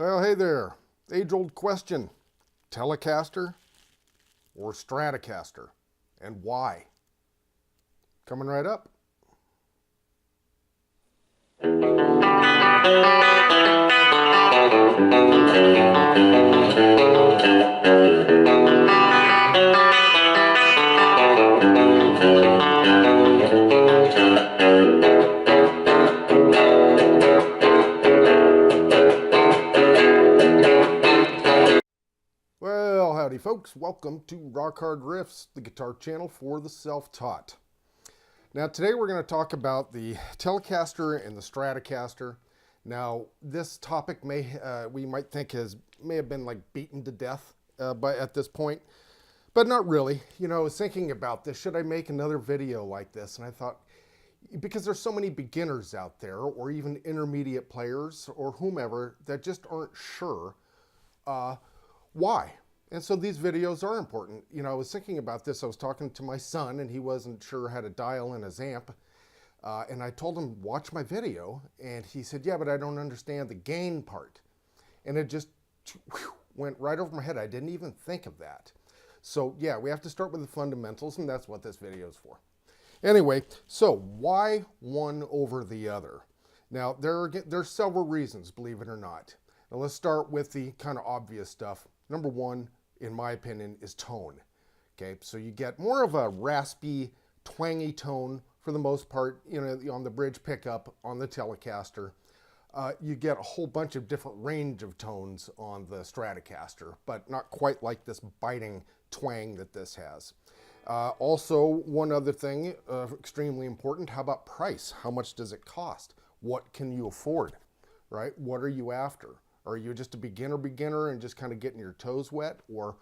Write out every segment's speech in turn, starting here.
Well, hey there. Age-old question. Telecaster or Stratocaster? And why? Coming right up. Well, howdy folks. Welcome to Rock Hard Riffs, the guitar channel for the self-taught. Now today we're going to talk about the Telecaster and the Stratocaster. Now this topic we might think may have been like beaten to death at this point, but not really. You know, I was thinking about this. Should I make another video like this? And I thought, because there's so many beginners out there, or even intermediate players, or whomever, that just aren't sure why. And so these videos are important. You know, I was thinking about this. I was talking to my son, and he wasn't sure how to dial in his amp. And I told him, watch my video. And he said, yeah, but I don't understand the gain part. And it just went right over my head. I didn't even think of that. So yeah, we have to start with the fundamentals, and that's what this video is for. Anyway, so why one over the other? Now, there's several reasons, believe it or not. Now let's start with the kind of obvious stuff. Number one, in my opinion, is tone. Okay, so you get more of a raspy, twangy tone for the most part, you know, on the bridge pickup on the Telecaster. You get a whole bunch of different range of tones on the Stratocaster, but not quite like this biting twang that this has. Also, one other thing, extremely important, how about price? How much does it cost? What can you afford, right? What are you after? Are you just a beginner and just kind of getting your toes wet? Or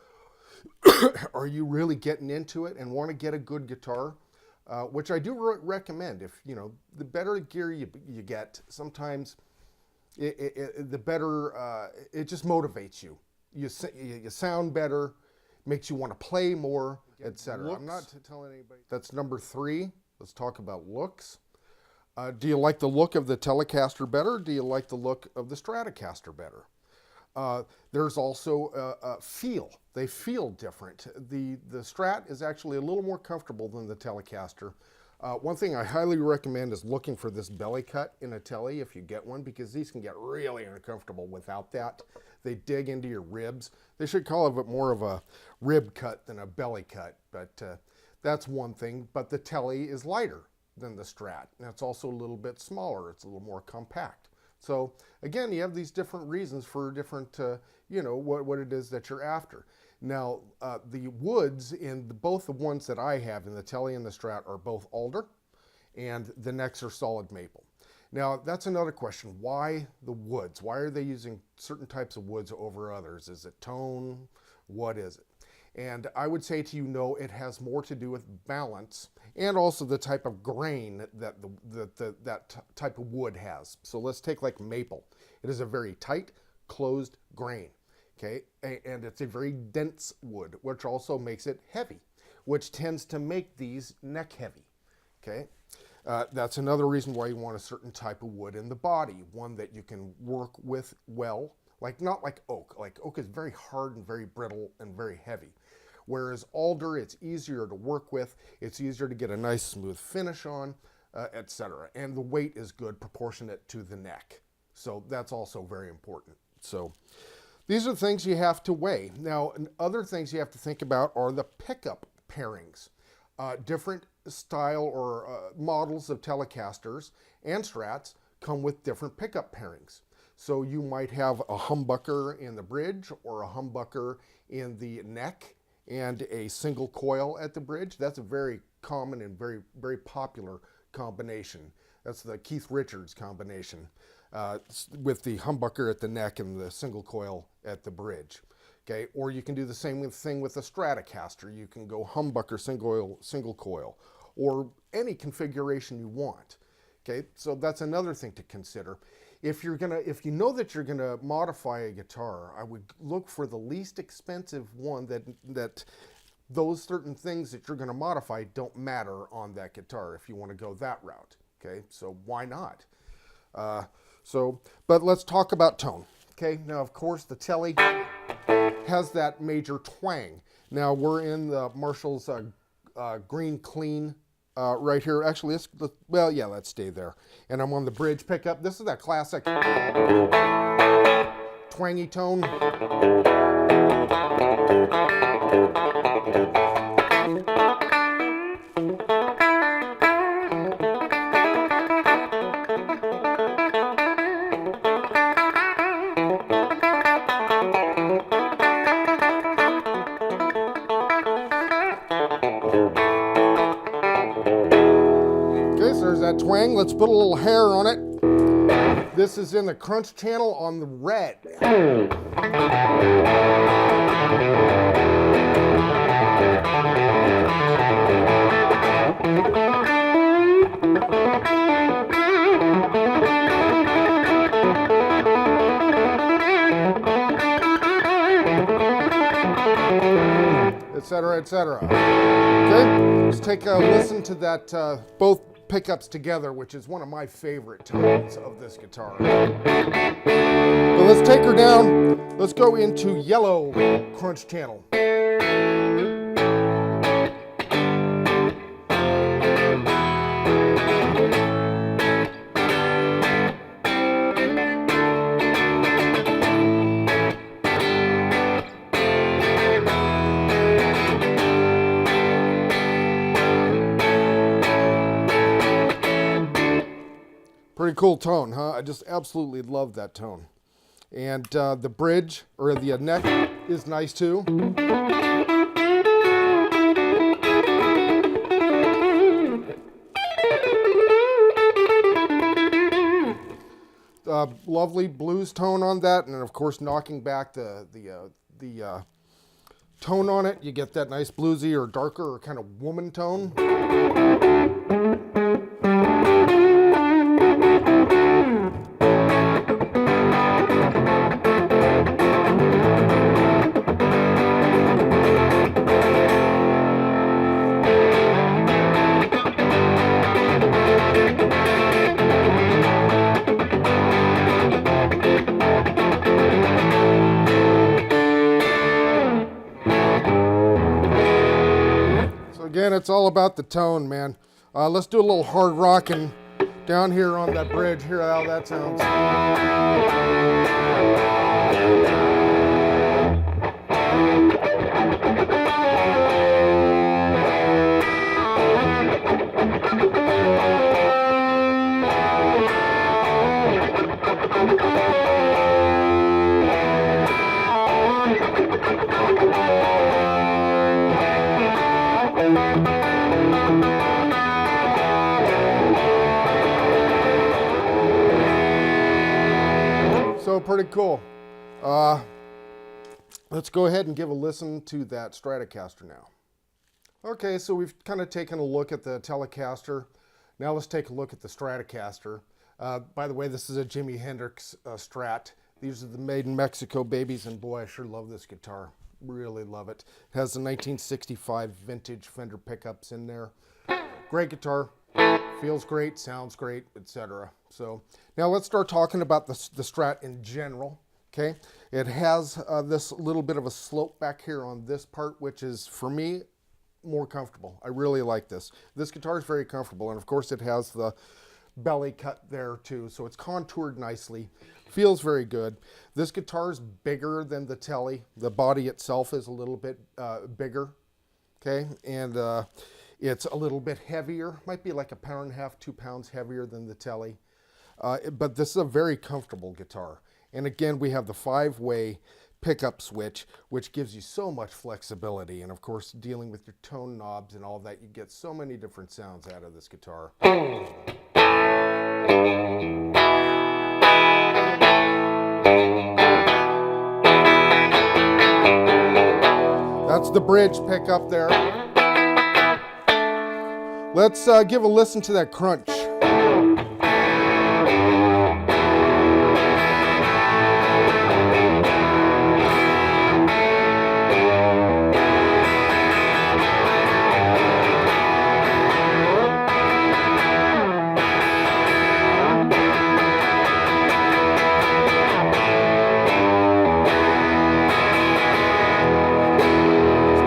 are you really getting into it and want to get a good guitar? Which I do recommend. If, you know, the better gear you get, sometimes the better, it just motivates you. You sound better, makes you want to play more, etc. I'm not telling anybody. That's number three. Let's talk about looks. Do you like the look of the Telecaster better? Or do you like the look of the Stratocaster better? There's also feel. They feel different. The Strat is actually a little more comfortable than the Telecaster. One thing I highly recommend is looking for this belly cut in a Tele if you get one, because these can get really uncomfortable without that. They dig into your ribs. They should call it more of a rib cut than a belly cut, but that's one thing. But the Tele is lighter than the Strat. And it's also a little bit smaller. It's a little more compact. So again, you have these different reasons for different, you know, what it is that you're after. Now, the woods in both the ones that I have in the Tele and the Strat are both alder, and the necks are solid maple. Now, that's another question. Why the woods? Why are they using certain types of woods over others? Is it tone? What is it? And I would say to you, no, it has more to do with balance and also the type of grain that that type of wood has. So let's take like maple. It is a very tight, closed grain, okay? And it's a very dense wood, which also makes it heavy, which tends to make these neck heavy, okay? That's another reason why you want a certain type of wood in the body, one that you can work with well. Not like oak. Like oak is very hard and very brittle and very heavy. Whereas alder, it's easier to work with. It's easier to get a nice smooth finish on, etc. And the weight is good, proportionate to the neck. So that's also very important. So these are things you have to weigh. Now, other things you have to think about are the pickup pairings. Different style or models of Telecasters and Strats come with different pickup pairings. So you might have a humbucker in the bridge or a humbucker in the neck and a single coil at the bridge. That's a very common and very, very popular combination. That's the Keith Richards combination with the humbucker at the neck and the single coil at the bridge. Okay, or you can do the same thing with the Stratocaster. You can go humbucker, single coil, or any configuration you want. Okay, so that's another thing to consider. If you know that you're gonna modify a guitar, I would look for the least expensive one that those certain things that you're gonna modify don't matter on that guitar if you wanna go that route, okay? So why not? But let's talk about tone, Okay, now of course the Tele has that major twang. Now we're in the Marshall's Green Clean right here. Actually, let's stay there. And I'm on the bridge pickup. This is that classic twangy tone. Okay, so there's that twang. Let's put a little hair on it. This is in the crunch channel on the red. Etc., etc. Okay, let's take a listen to that, both pickups together, which is one of my favorite tones of this guitar. So let's take her down. Let's go into yellow crunch channel. Pretty cool tone, huh? I just absolutely love that tone. And the bridge, or the neck, is nice too. Lovely blues tone on that, and of course knocking back the tone on it, you get that nice bluesy or darker or kind of woman tone. Again, it's all about the tone, man. Let's do a little hard rocking down here on that bridge. Hear how that sounds. So pretty cool. Let's go ahead and give a listen to that Stratocaster now. Okay, so we've kind of taken a look at the Telecaster. Now let's take a look at the Stratocaster. By the way, this is a Jimi Hendrix Strat. These are the made in Mexico babies, and boy, I sure love this guitar. Really love it. It has the 1965 vintage Fender pickups in there. Great guitar. Feels great, sounds great, etc. So now let's start talking about the Strat in general. Okay, it has this little bit of a slope back here on this part, which is, for me, more comfortable. I really like this. This guitar is very comfortable, and of course it has the belly cut there too, so it's contoured nicely. Feels very good. This guitar is bigger than the Tele. The body itself is a little bit bigger, okay, and it's a little bit heavier. Might be like 1.5 pounds, 2 pounds heavier than the Tele, but this is a very comfortable guitar. And again, we have the 5-way pickup switch, which gives you so much flexibility. And of course, dealing with your tone knobs and all that, you get so many different sounds out of this guitar. That's the bridge pickup there. Let's give a listen to that crunch.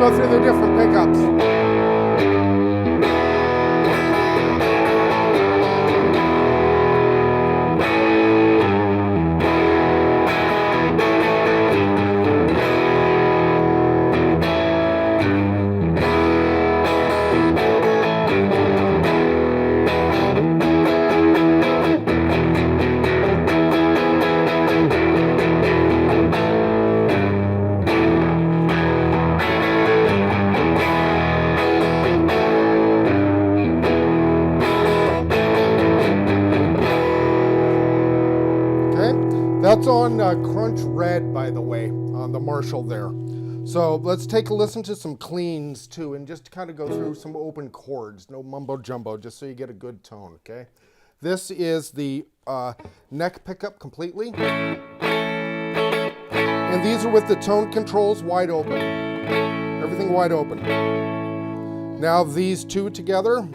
go through the different pickups. That's on Crunch Red, by the way, on the Marshall there. So let's take a listen to some cleans too, and just kind of go through some open chords, no mumbo jumbo, just so you get a good tone, okay? This is the neck pickup completely. And these are with the tone controls wide open. Everything wide open. Now these two together.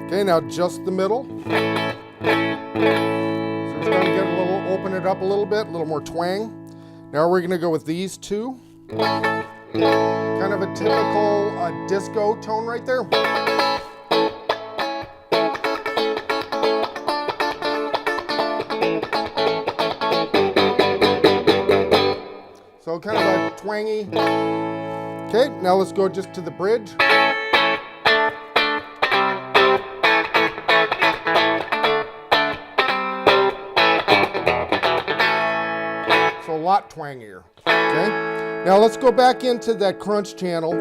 Okay, now just the middle. So it's going to get a little, open it up a little bit, a little more twang. Now we're going to go with these two. Kind of a typical disco tone right there. So kind of a twangy. Okay, now let's go just to the bridge. A lot twangier. Okay, now let's go back into that crunch channel.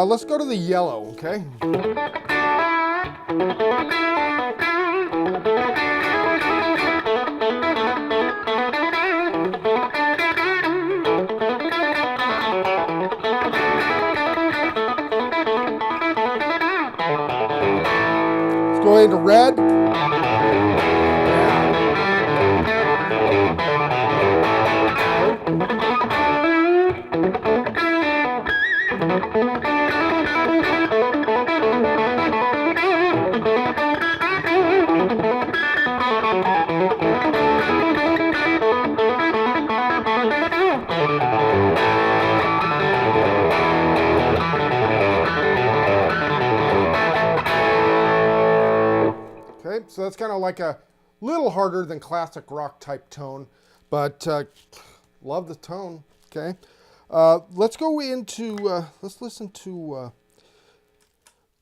Let's go to the yellow. Okay. Let's go into red. Okay, so that's kind of like a little harder than classic rock type tone, but love the tone. Okay, let's go into, let's listen to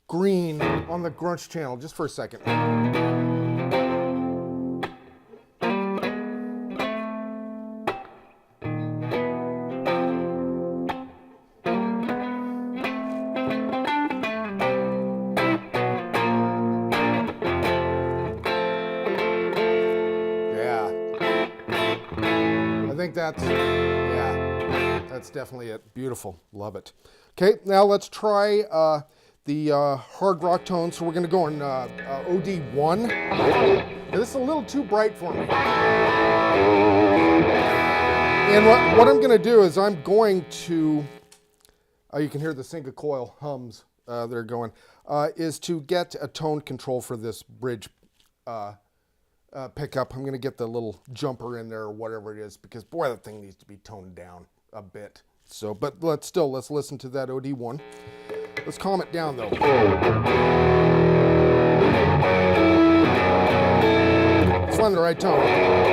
green on the grunge channel just for a second. I think that's, yeah, that's definitely it. Beautiful. Love it. Okay, now let's try the hard rock tone. So we're going to go on OD1. Now, this is a little too bright for me. And what I'm going to do is I'm going to, you can hear the single coil hums they're going, is to get a tone control for this bridge pickup. I'm going to get the little jumper in there or whatever it is, because boy, that thing needs to be toned down a bit. So, but let's listen to that OD1. Let's calm it down though. Let's find the right tone.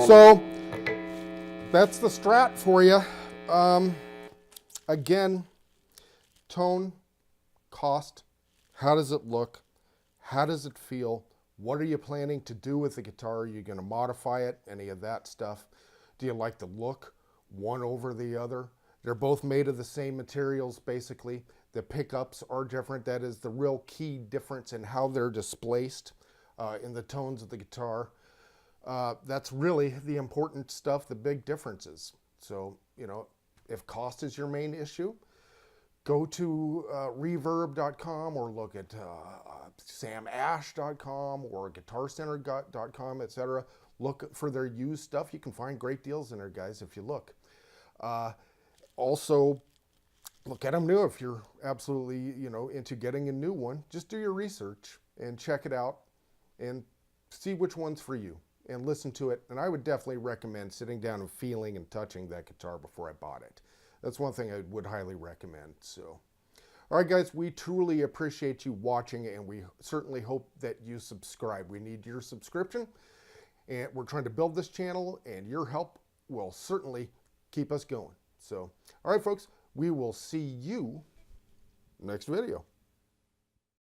So that's the Strat for you. Again, tone, cost, how does it look? How does it feel? What are you planning to do with the guitar? Are you going to modify it? Any of that stuff? Do you like the look one over the other? They're both made of the same materials, basically. The pickups are different. That is the real key difference in how they're displaced in the tones of the guitar. That's really the important stuff, the big differences. So, you know, if cost is your main issue, go to reverb.com or look at samash.com or guitarcenter.com, etc. Look for their used stuff. You can find great deals in there, guys, if you look. Also, look at them new if you're absolutely, into getting a new one. Just do your research and check it out and see which one's for you and listen to it. And I would definitely recommend sitting down and feeling and touching that guitar before I bought it. That's one thing I would highly recommend. So, all right, guys, we truly appreciate you watching, and we certainly hope that you subscribe. We need your subscription, and we're trying to build this channel, and your help will certainly keep us going. So, all right, folks, we will see you next video.